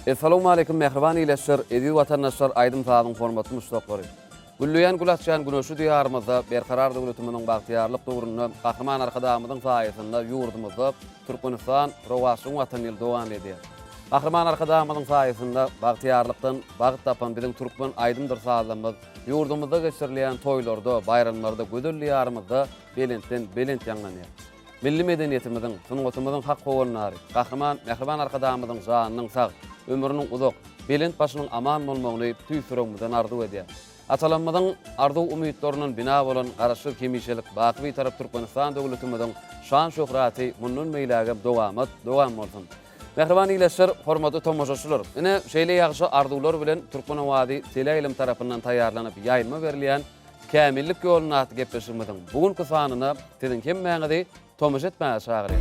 Assalamu alaykum mehriban ileşler, edi vatandaşlar aydın taýyň hormatly muşdoklary. Güllüýän gulatçan güneşi diýarymyzda berkarar döwletimiziň bagtyarlyk dogruny gahrman arkadamyzyň saýasynda ýurdumyzda Türkmenistan rowasyň watan ýyl dowam edýär. Gahrman arkadamyzyň saýasynda bagtyarlykdan bagyt tapan biziň türkmen aýdymdyr sazlamyz ýurdumyzda geçirilýän toýlarda, bayramlarda, gödüllýärmizde belentden belent ýanlanýar. Milli medeniýetimiziň, sungatymyzyň hak howlnary, gahrman mehriban arkadamyzyň janynyň sag, ömrüniň uzak, belent başynyň aman bolmagyny tüýsüregimizden arzuw edýär. Atalanmadan arzuw umytlarynyň bina bolan garaşyk kemişelik baky tarap Türkmenistan döwletimiziň şan şöhraty munun meýläge dowam bolsun. Mehriban ileşler, hormatly tomoşaçylar. Ine şeýle ýagşy arzuwlar bilen Türkmen Wady Teleýilim tarapyndan taýýarlanyp ýaýylma berilýän Kämillik ýoluny aty gepleşigimiziň bugünkü sanyna tiziň kim mäňidi tomoş etmäge çagyrýar.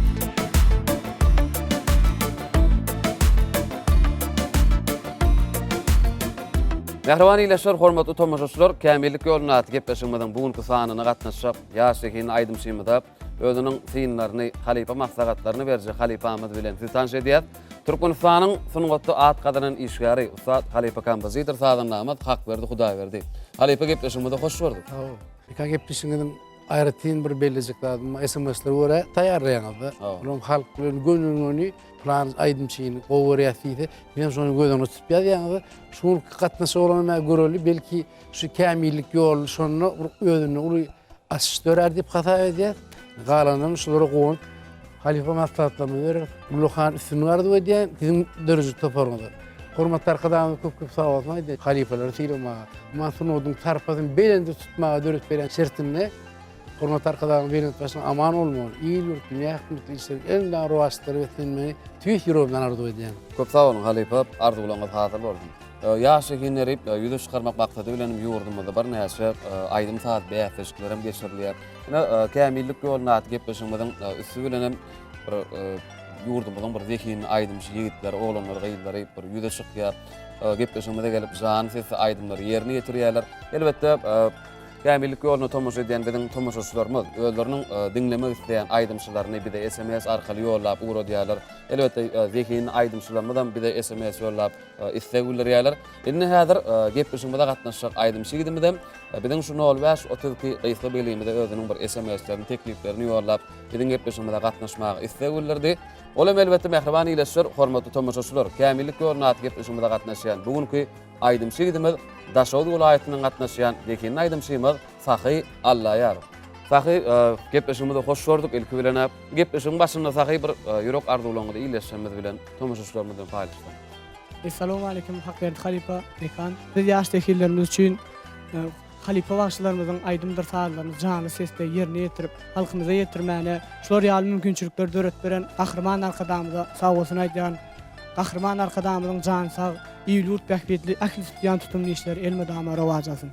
Mehriban ileşler, hormatly tomoşaçylar, Kämillik ýoluny aty gepleşigimiziň bugünkü sanyna gatnaşyp ýaşygyny aýdymşymyda özüniň synlaryny, halipa maksatlaryny berje halipamyz bilen tanış edýär. Türkmenistanyň sungatly at gadynyň işgäri Ustad Halipa kompozitor sazanlamaty hak berdi, Hudaý berdi. Halipa gepleşigimizde hoş gördük. Eka gepleşigimiň aýratyn bir belejiklerdim, SMS-ler wara taýýarlaýandy. Onuň halk bilen gönüllüni plan aýdymçyny gowurýasy. Men şonu gözüňe tutup ýaýandy. Şunu gatnaşy bolany göreli, belki şu kämillik ýol şonu özüni uly asistör diýip hata edýär. Galanyň şulara goýup halifa maslahatlaryny berip, Gulhan üstüni ardy edýän, bizim dörüjü toparlady. Hormatly arkadaşlar, köp sag bolsun diýip halifalar syýlama. Masnudyň tarpasyny belende tutmaga dörüt beren şertimle hormatly arkadaşlar belende başyna aman bolmaly. Ýyl ýurtny ýakmytly işler, elden rowaşlary etmenmeli. Tüýs ýüründen ardy edýän. Köp sag bolun halifa, arzuwlaryňyz hasyl bolsun. Ýaşy günleri ýüze çykarmak maksady bilen ýurdumyzda bir näçe aýdym saat bäýatlyşlarym geçirilýär. Ine kämillik ýoluny aty gepleşigimiziň üstü bilen bir ýurdumyzyň bir zehini aýdymçy ýigitler, oglanlar, gaýylary bir ýüze çykýar. Gepleşigimizde gelip jany sesli aýdymlary ýerine ýetirýärler. Elbetde kämillik ýoluny tomoş edýän biziň tomoşaçylarymyz özleriniň dinlemek isleýän aýdymçylaryny bir de SMS arkaly ýollap uradýarlar. Elbetde zehini aýdymçylarymyzdan bir de SMS ýollap islegüllerýärler. Indi häzir gepleşigimizde gatnaşjak aýdymçy ýigitimiz biziň şu 05-32 Gaýsy beýligimizde özüniň bir SMS-lerini, tekliplerini ýollap biziň gepleşigimizde gatnaşmagy islegüllerdi. Olam elbetde mehriban ileşler, hormatly tomoşaçylar, kämillik ýoluny aty gepleşigimizde gatnaşýan bugünkü aýdymçy ýigitimiz Daşowut welaýatynyň gatnaşýan Dekin aýdymçymyz Sahy Allaýar. Sahy gepleşigimizde hoş gördük. Ilki bilen gepleşigiň başynda Sahy bir ýürek arzuwlaryny ileşmemiz bilen tomoşaçylarymyzdan paýlaşdyk. Assalamu alaykum Hakberdi Halipa Dekan. Biz ýaş tekillerimiz üçin halipa başlarymyzyň aýdymdyr sazlaryny jany sesde ýerine ýetirip halkymyza ýetirmäne, şolar ýaly mümkinçilikler döret beren gahrman arkadamyza sag bolsun aýdýan gahrman arkadamyzyň jany sag, ýylt bähbetli aktiv tutumly işler elmedama rowajasyn.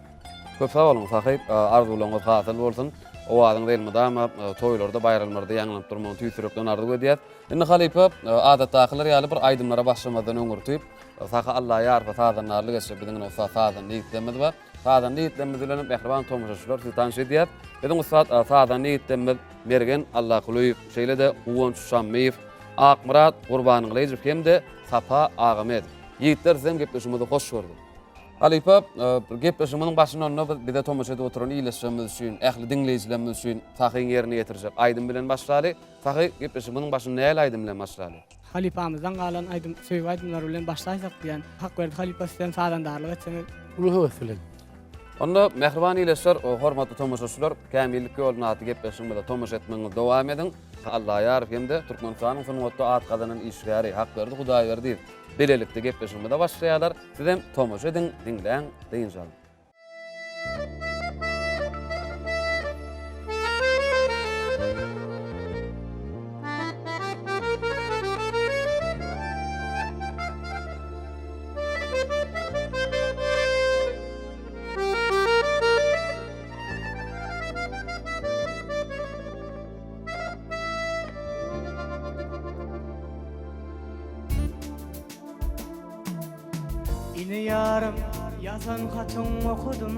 Köp sag bolun Sahy, arzuwlaryňyz hasyl bolsun. O adyň elmedama toýlarda, bayramlarda ýanlanyp durmagy tüýsürekden arzuw edýär. Indi halipa adatdakylar ýaly bir aýdymlara başlamadan öňürtüp Sahy Allaýar we sazanlarly geçip biziň Ustad sazan ýigitlerimiz bar. Sazan ýigitlerimiz bilen mehriban tomoşaçylar tanış edýär. Biziň Ustad sazan ýigitlerimiz Mergen Allah Kulyýew, şeýle de Uwonç Şammeýew, Akmurat Gurbanyň Leýew hemde Safa Agamed. Ýigitler hem gepleşmede hoş gördük. Halipa gepleşigimiň başyndan bir de tomoş edip oturan iýleşmemiz üçin, ähli dinleýijilerimiz üçin Sahyň ýerine ýetirjek aýdym bilen başlaly. Sahy gepleşigimiň başyny näle aýdym bilen başlaly? Halipamyzdan galan aýdym, söýüp aýdymlar bilen başlaýsak diýen Hakberdi Halipa sizden sadandarlyk etseňiz Uly bilen. Onda mehriban ileşler, hormatly tomoşaçylar, kämillik ýoluny aty gepleşigimizde tomoş etmeňiz dowam edin. Allaýar hemde Türkmenistanyň sungatly at gadynyň işgäri Hakberdi Hudaý berdi. Belelikde gepleşigimizde başlaýarlar. Sizem tomoş edin, dinleň, diýinjal. Yine yarım yazan hatın okudum,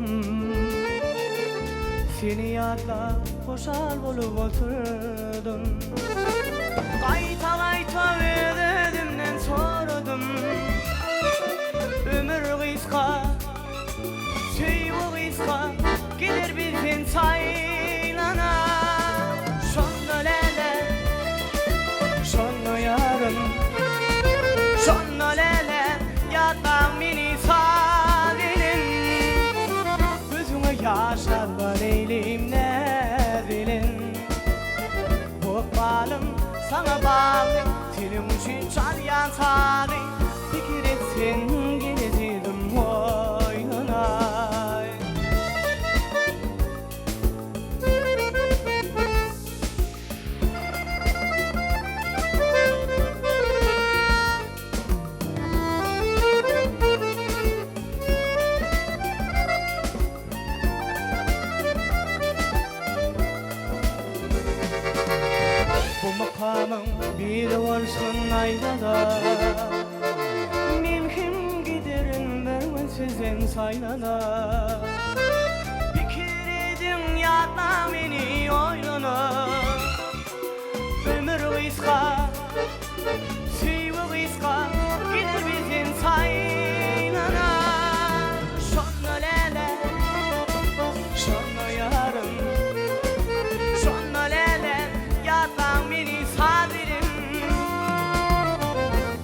seni yadla boşal bolup oturdum. Qayta qayta edimden sordum, sana bağlı senin için çalyan sari fikir etsin geleceğim oynanay. Bu makamın bir varsın aylada Milkim giderim ben sizin saylada Bir kere dünyada beni oylana Ömür kıska, sevgi kıska Gider bizim saylana Şonla lele, şonla yarım Şonla lele, yatan beni sabirim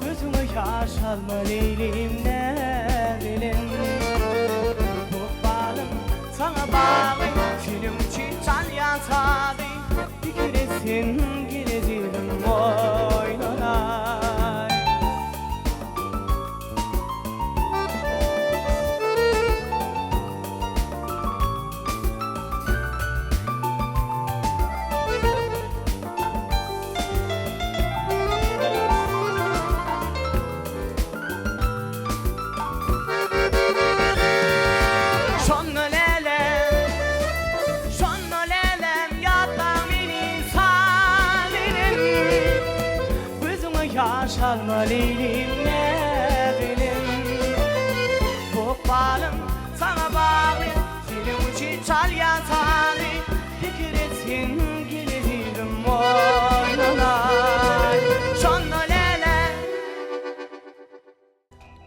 Gözüme yaş alma leylim ne bilin Bu bağlım sana bağlı Senin için çalyan sabi Bir keresin geleceğim oynanay. Şonla lelem yatan beni sabirim Gözüme yaş alma leylim ne bilin Bu bağlım sana bağlı Senin için çalyan sari Fikir etsin geleceğim oynanay. Şonla lelem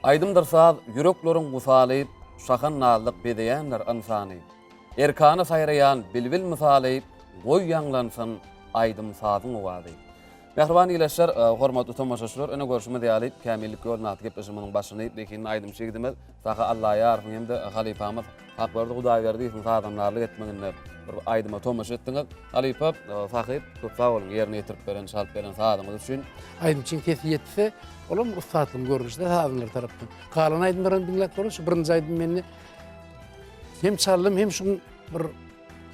Aydımdır saat yüreklerin gusalayıp şahan nallık bedeyenler ansani. Erkanı sayrayan bilbil misalayıp goy yanlansın aydım saatın uvadı. Mehriban iyileşler, hormatly tomaşaçylar, öne görüşme diýalyp kämillik ýoluna atyp özümniň başyny bekin aýdym şeýdimel. Saha Allah ýarfy hemde halifamyz hak berdi Hudaý berdi ýa-da adamlarlyk etmeginde bir aýdyma tomaşa etdiňiz. Halifa sahip çok sağ olun ýerine ýetirip beren, şalyp beren saadymyz üçin. Aydym için kesiyetse, olam ustatlığım görünüşde sağdınlar taraftan. Kalan aydımların dinlek görünüş, birinci aydym meni hem çaldım hem şun bir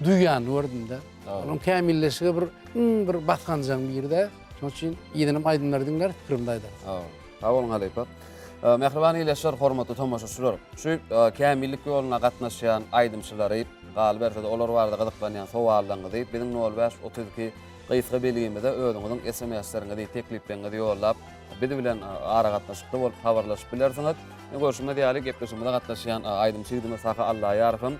duyan gördüm de. Olam kämilleşige bir baskanjam bir de. Şoň üçin ýenenim aydymlar dinler, fikrimde aýdar. Sağ olun Halifa. Mehriban iyileşler, hormatly tomaşaçylar. Şu kämillik ýoluna gatnaşýan aýdymçylary galyp berdi, olar barda gyzyklanýan sowallaryňy diýip biziň 05-32 Gysga beligimizde özüňiziň SMS-leriňi diýip tekliplerini ýollap, bizi bilen ara gatnaşykda bolup habarlaşyp bilersiňiz. Görüşme diýalyk gepleşmede gatnaşýan aýdym şeýdime saha Allah ýarfym.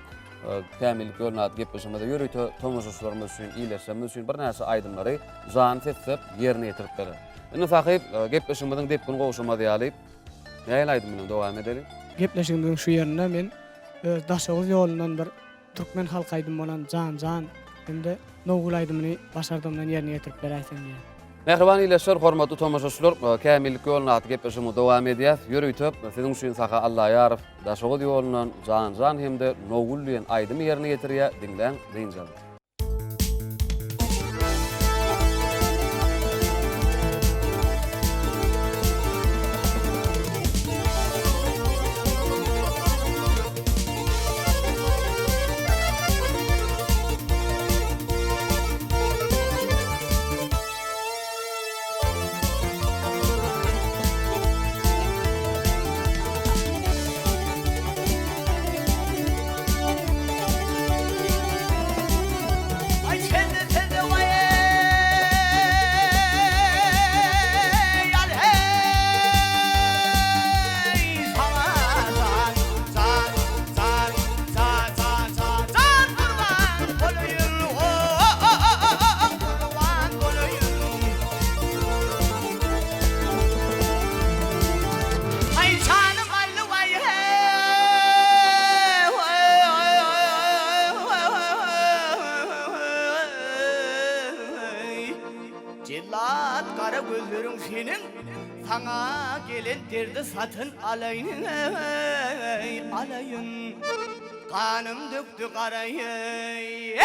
Kämillik ýoluna gepleşmede ýürüýt tomaşaçylarymyz üçin, iýleşmemiz üçin bir näçe aýdymlary jan setsep ýerine ýetirip berdi. Indi sahyp gepleşmediň depkini gowşama diýalyp näýe aýdym bilen dowam edelim. Gepleşigimiň şu ýerine men öz daşagyz ýolundan bir türkmen halk aýdym bolan jan hemde nowgul aýdymyny başardymdan ýerine ýetirip beräýsin diýe. Mehriban iýleşler, hormatly tomaşaçylar, kämillik ýoluna gepleşmemiz dowam edýär. Ýürüýtip, siziň üçin saha Allah ýarif daşagyz ýolundan jan hemde nowgul diýen aýdymy ýerine ýetirýär, diňlen diňjal. Cellat kara gözlerin senin sana gelen derdi satın alayın alayın kanım döktü karayı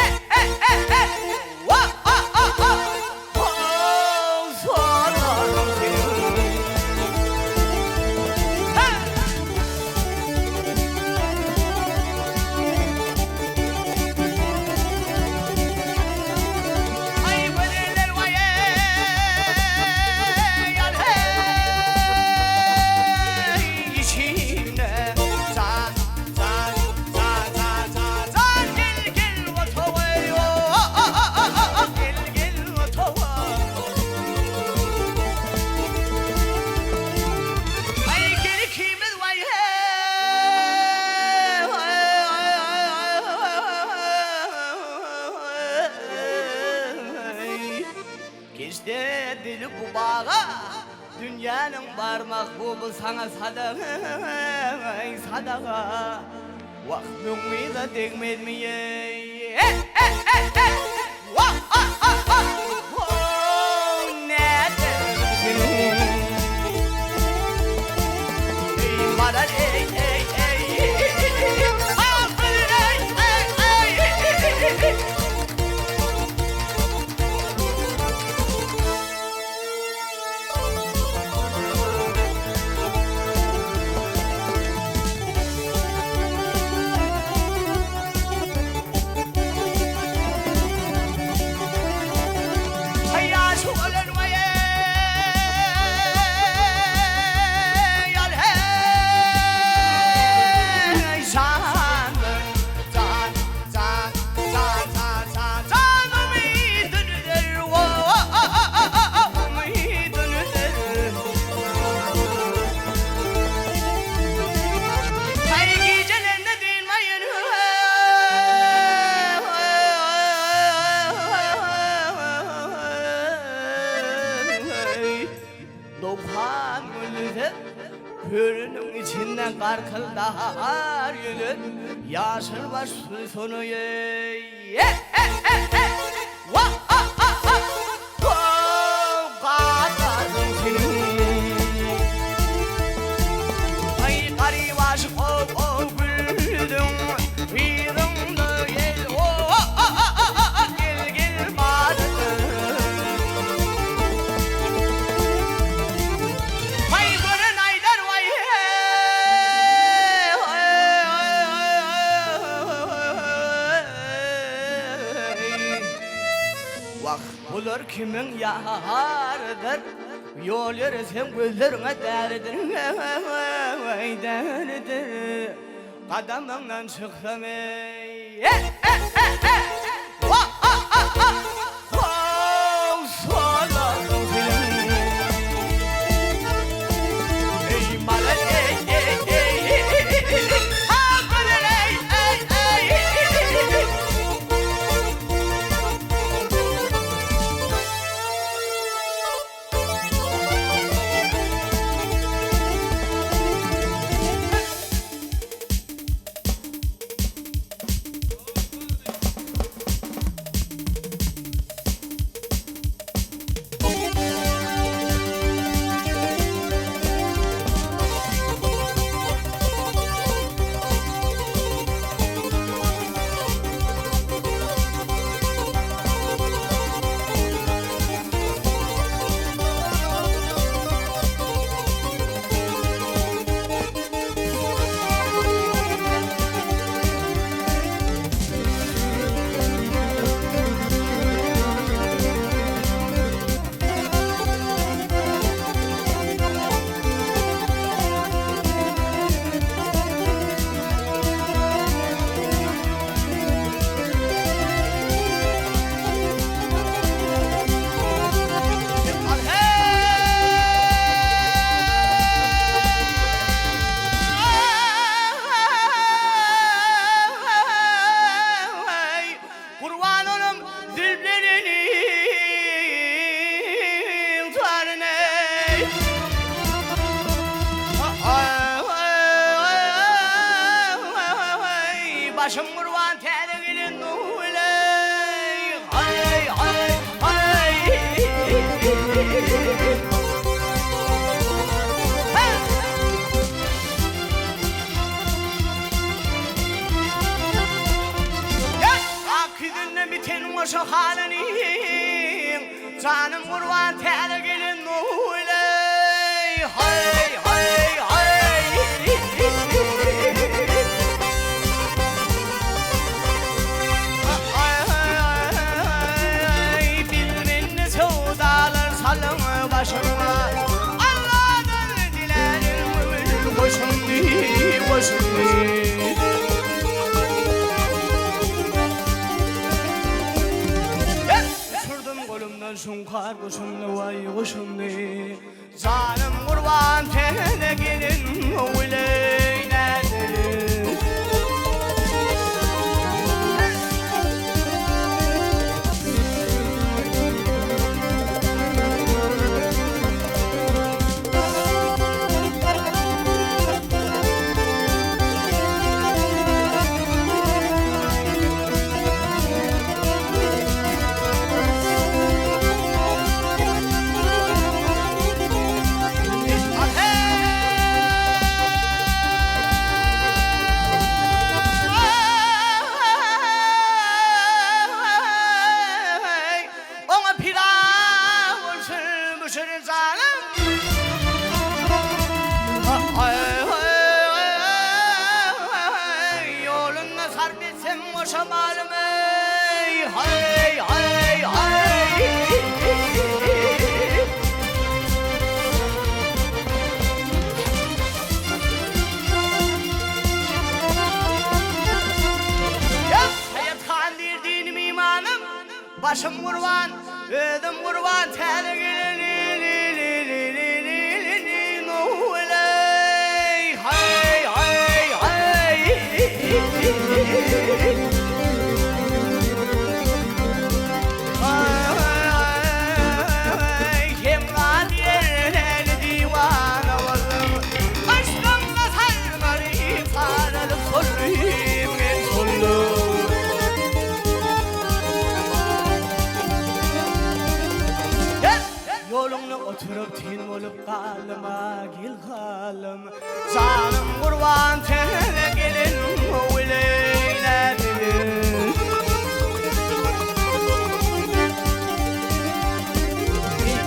işte dili bu bağa. Dünyanın barmak bu sana sadaka, sadaka. Vaktimi de değmedi mi ye? Vah ah ah ah. Oh ne dersin? Ey maral ey ey ey. Ah ey ey ey. Hürünün içinden karkıldar yürür. Yaşıl baş sonu ye. Vah ah ah ah. Oh kadarım seni. Ay garibaş oh güldüm. Birinde gel oh gel gel badım. Olur kimin yarıdır? Yol yürüsem gözlerine derdir. Derdir. Kadamından çıksam ey. Vah ah ah ah. Oh solarım seni. Ey malal ey ey ey. Ah malal ey ey ey. Başım kurban tergilin nuhley. Hay hay hay. Akidinle biten o şu halini. Canım kurban tergilin nuhley. Hay hay hay. Başıma Allah'tan dilerim koşun Sürdüm kolumdan şunkar koşun vay koşun Canım kurban tene gelin öyle nerede göçürür canım. Ay yoluna sarp etsem boşamalım ey. Hay hay hay. Hayat kandirdiğim imanım, başım kurban, ödüm kurban, tene gelin oley. Hay hay hay. Ay kim kadirler divana oldum, aşkımla sarmarı ifadeli soruyum en sonu. Yolunu oturup tin olup kalıma gel kalım, canım kurban tene gelin oleyledim.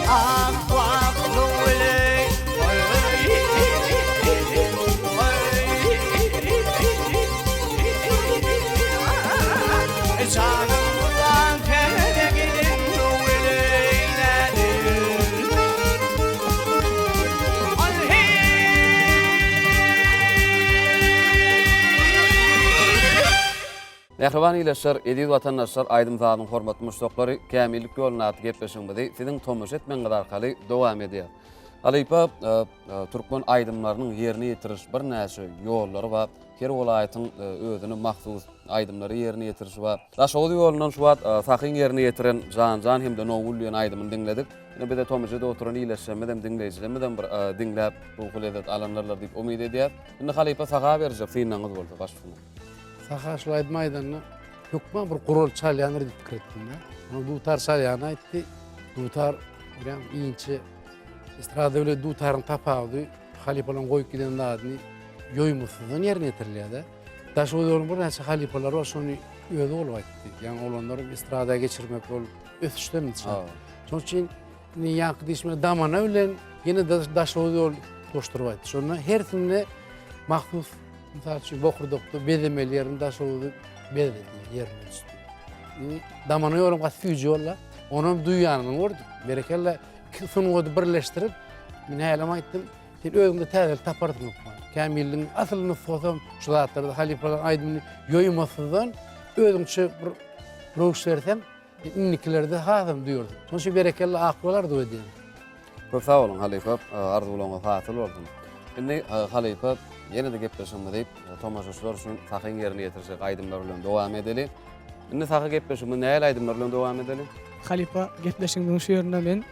Ah ah oley, canım kurban tene gelin oleyledim. Mehriban ileşler, ediz vatandaşlar, aydımzadın hormatly muşdoklary, kämillik ýoluna aty gepleşiňmidi siziň tomuş etmen gadar kaly dowam edýär. Alypa Türkmen aydymlarynyň ýerine ýetiriş bir näçe ýollary we her welaýatyň özüne mahsus aydymlary ýerine ýetiriş we daşawy ýolundan şu wagt sakyň ýerine ýetiren jan hemde nowulýan aydymyny diňledik. Ine bide tomuşda oturan ileşmeden diňleýijilerden bir diňläp bu lezzet alanlarlar diýip umyt edýär. Indi Halypa saga berjek, synaňyz boldy başlygyna. Saha şu ayd maydanına hükman bir kurul çalyanır dip kirettim ya. Onu dutar çalyanı aytti. Dutar bilen iyinçe estrada öyle dutarın tapağıdı. Halipalan koyup giden adını yoymusuzdan yerine yetirliyordu. Daş oluyorum bir neyse halipalar var sonra öyle olup aytti. Yani olanları estradaya geçirmek ol ötüşten için. Onun için yankı değişmeli damana öyle yine daş oluyor koşturup aytti. Sonra her türlü mahsus misal için bokurduktu, bedemeli yerin daş olup bedeli yerine düştü. Damana yorum kat füce olla. Onun duyanını vurdu. Berekelle sunuğu birleştirip min haylama ettim. Özümde tədel tapardım okuma. Kamilin asılını soğusam şu zatlarda halifalar aydımını yoymasızdan özümçe bir roğuş versem innikilerde hazım diyordum. Onun için berekelle aklılar da ödeyim. Köp sağ olun Halypa, arzu bolanyňyza hasyl boldum. Indi Halypa ýene de gepleşmeli diýip tomaşaçylar üçin sakyň ýerine ýetirjek aydymlar bilen dowam edeli. Indi saky gepleşmeli näle aydymlar bilen dowam edeli? Halypa gepleşiňiň şu ýerinde men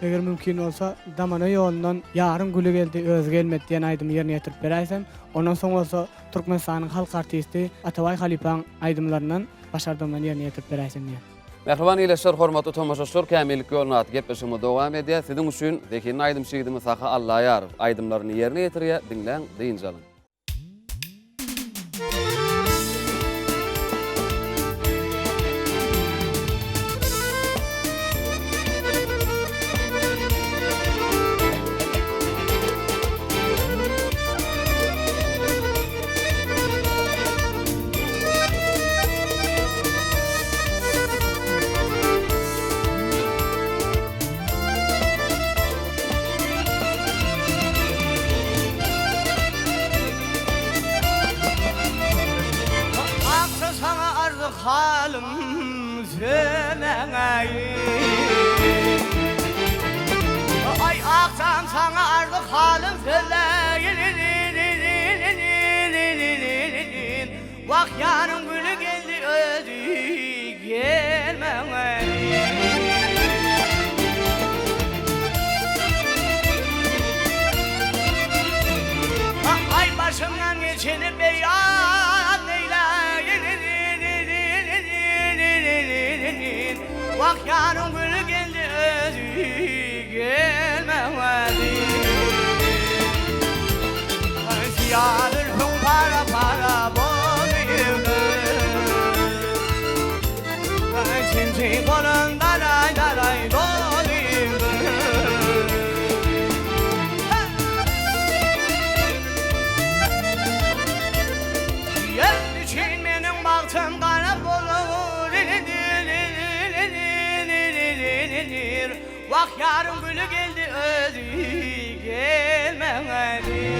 eger mümkin olsa damana ýolundan ýaryn güli geldi öz gelmedi diýen aýdymy ýerine ýetirip beräýsem, ondan soň bolsa Türkmenistanyň halk artisti Atabay Halypaň aýdymlaryndan başardymyny ýerine ýetirip beräýsem diýen. Mehriban ileşler, hormatly tomaşaçylar, kämillik ýoluna aty gepleşigime dowam edýär. Siziň üçin Zekiň aýdym şeýdimi saha Allah ýar aýdymlaryny ýerine ýetirýär, diňleň, diýinjalyn. Halim söyleyeyim. Ay akşam sana artık halim söyleyin. Bak yarın gülü geldi özü gelmeyin. Ay başımdan geçeni beyan eyleyin. Bak yarın gülü geldi özü gelmedi. Ziyadır para para boğuldu. Çinçin kolun daray daray doluydu. Vak yarın gülü geldi özü gelmedi.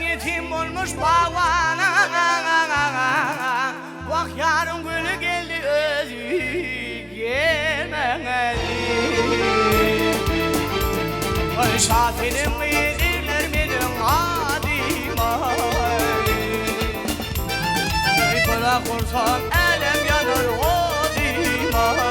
Yetim olmuş bağana, vak yarın gülü geldi özü gelmedi. Ay şafirim izirler benim adim ay. Ay bırak olsam elem yanar odim ay.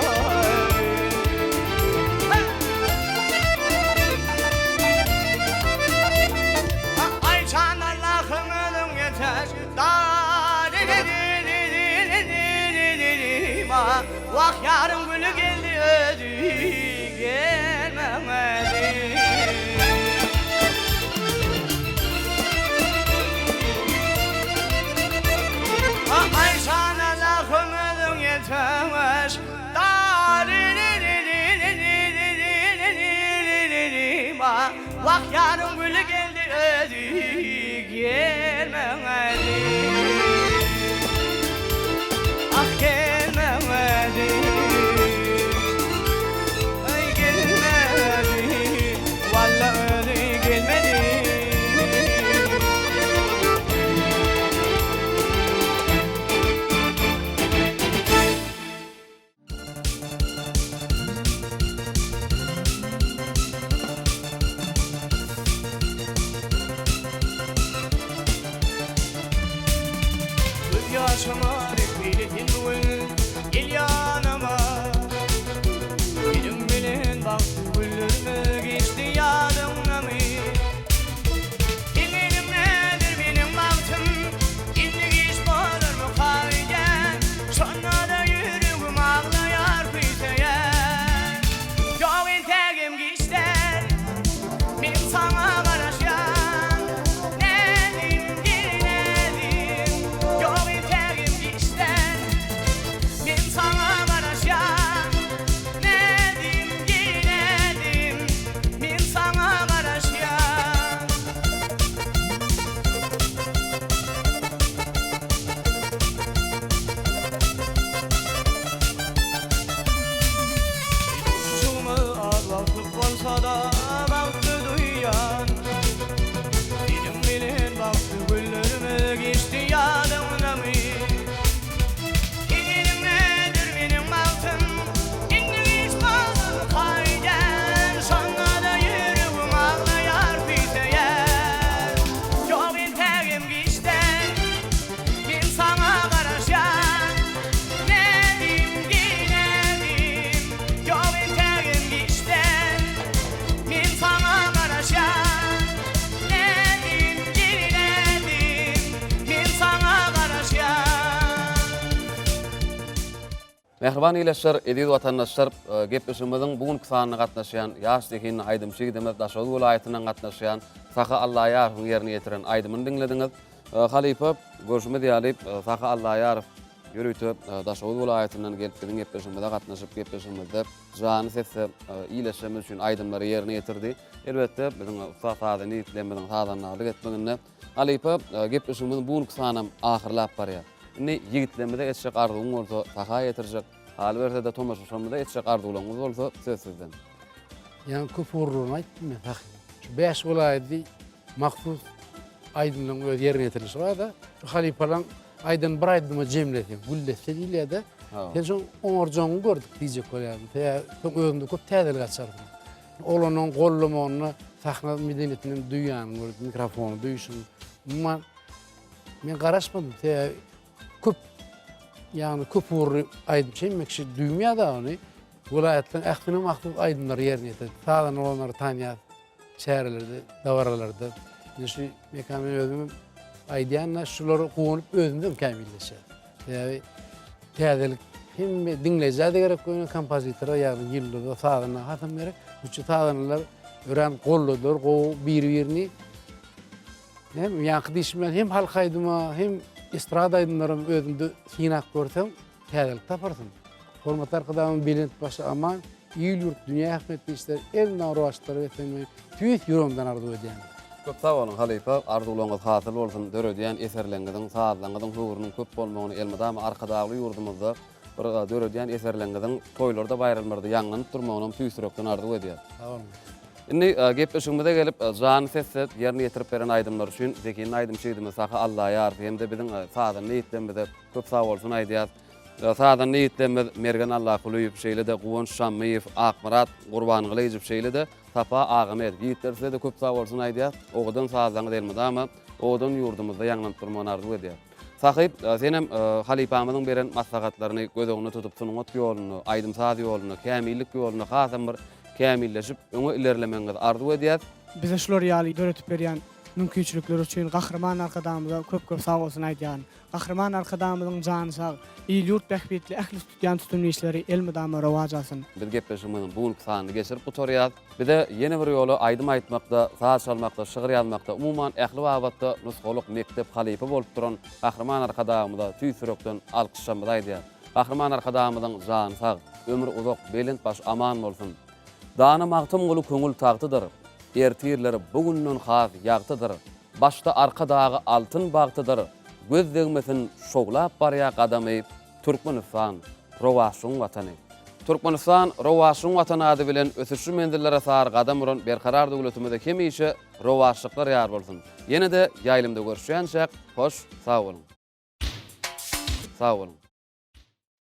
Vak yarın gülü geldi özü gelmedi. Ay sana lafım ölüm yetemez. Vak yarın gülü geldi özü gelmedi. Ah gelmedi. Ay gelmedi. Vallahi öyle gelmedi. Göz yaşıma rekbiletin duyun gel yanıma. Benim bilen baktı güllerime geçti yanımda mı? Benim nedir benim baktım şimdi geç olur mu kaygen? Sonra da yüreğim ağlayar kıytaya. Yok entegim geçten benim sana karışan nedim girelim. Yok entegim geçten benim sana karışan nedim girelim. Benim sana karışan. Uçumu ağlatıp olsa da baktı duyan. Benim bilen baktı güllerime geçti yanımda mı? Benim nedir benim baktım şimdi hiç bağlı kayden. Sonra da yüreğim ağlayar biteye. Yok entegim geçten benim sana karışan nedim girelim. Yok entegim geçten benim sana karışan nedim girelim. Benim sana karışan. Mehriban ileşler, ediz vatandaşlar, gepleşimizin bugünkü sanyna gatnaşýan, ýaş Tekin Aýdymçy demek Daşowy welaýatynyň gatnaşýan, Saka Allah ýaryň ýerine ýetiren Aýdymyny diňlediňiz. Halipa görüşme diýip, Saka Allah ýaryň ýürütip, Daşowy welaýatynyň gelip biziň gepleşimizde gatnaşyp, gepleşimizde jany sesse ileşmemiz üçin aýdymlary ýerine ýetirdi. Elbetde biziň ustazlaryň ýetlemediň sadanlyk etmeginde Halipa gepleşimizin bugünkü sanyny ahyrlap barýar. Indi ýigitlemede etjek arzuwuň bolsa, Saka ýetirjek. Alberde de Tomaş Uşamda etjek arzuwlaryňyz bolsa, söz sizden. Yani küfürlüğünü aytdım ben takip. Şu 5 vilayeti maksus Aydın'ın öz yerine getirilişi var da şu halipalan Aydın bir aydıma cemletin, gülletse değil de sen son oğurcanı gördük diyecek olaydım. Çok özünde köp tədil kaçardım. Olanın kollumonunu sahna medeniyetinin duyan gördüm, mikrofonu duyuşunu. Ama ben karışmadım. Köp yani küfürlü Aydın çeymekşi duymaya da onu. Vilayetten ähtini maktub Aydınlar yerine getirdi. Sağdan olanları tanıyan şehirlerde, davaralarda. Şu mekamen özüm aydiyanla şuları kuğunup özümden kamilleşe. Yani teadelik hem dinleyeceğe gerek koyun kompozitora yani yıllarda sağdana hatam gerek. Üçü sağdanalar öğren kolludur, o bir-birini hem yankı dişmen hem halk aydıma hem estrada aydınlarım özümde sinak görsem teadelik taparsın. Formatlar kadar bilint başı aman iyi yurt dünya hikmetli işler el navruaşları vetenmeyi tüyüt yorumdan arzu ediyen. Köp sağ olun Halipa, arzuwlaryňyz hasyl bolsun, döredýän eserleriňiziň, sazlaňyzyň hugrunyň köp bolmagyny elmedama arkadagly ýurdumyzda bir döredýän eserleriňiziň toýlarda baýramlarda ýangynyp durmagyny tüýsürekden arzu edýär. Sağ olun. Indi gepleşigimize gelip jan sesset ýerine ýetirip beren aýdymlar üçin Zekiň aýdym şeýdimi saha Allah ýardy hem de biziň sadan niýetlerimize köp sağ bolsun aýdýar. Sadan niýetlerimiz mergen Allah kulyp şeýle de Guwan Şammiýew, Akmarat, Gurban Gylyjyp şeýle de Tapa Agamet ýigitler de köp sağ bolsun aýdýar. Ogadan sazlaňy delmedama, ogadan ýurdumyzda ýangynyp durmagyny arzu edýär. Sahyp senem Halipamyzyň beren maslahatlaryny göz öňüne tutup sunuňat ýoluny, aýdym saz ýoluny, kämillik ýoluny hasam bir kämilleşip öňe ilerlemeňizi arzu edýär. Bize şular ýaly öğretip berýän mümkinçilikler üçin gahrman arkadamyza köp sağ bolsun aýdýan. Gahrman arkadamyzyň jany sag, ýyl ýurt bähbetli ähli tutýan tutumly işleri elmedama rowaj alsyn. Bir gepleşigimiziň buňky sanyny geçirip gutorýar. Bir de ýene bir ýoly aýdym aýtmakda, saz çalmakda, şygyr ýazmakda, umuman ähli wagtda nusgalyk mekdep halipa bolup duran gahrman arkadamyza tüýsürekden alkyşlamyz aýdýar. Gahrman arkadamyzyň jany sag, ömür uzak, belent baş aman bolsun. Dana magtym goly köňül tagtydyr. Ertirleri bugünden has ýagtydyr. Başda arka dağı altın bagtydyr. Göz degmesin şoglap barýa gadamy Türkmenistan, rowaşyň watany. Türkmenistan rowaşyň watany ady bilen ösüşi mendillere sar gadam uran berkarar döwletimizde hemişe rowaşlyklar ýar bolsun. Ýene de ýaýlymda görüşýänçek, hoş, sag bolun. Sag bolun.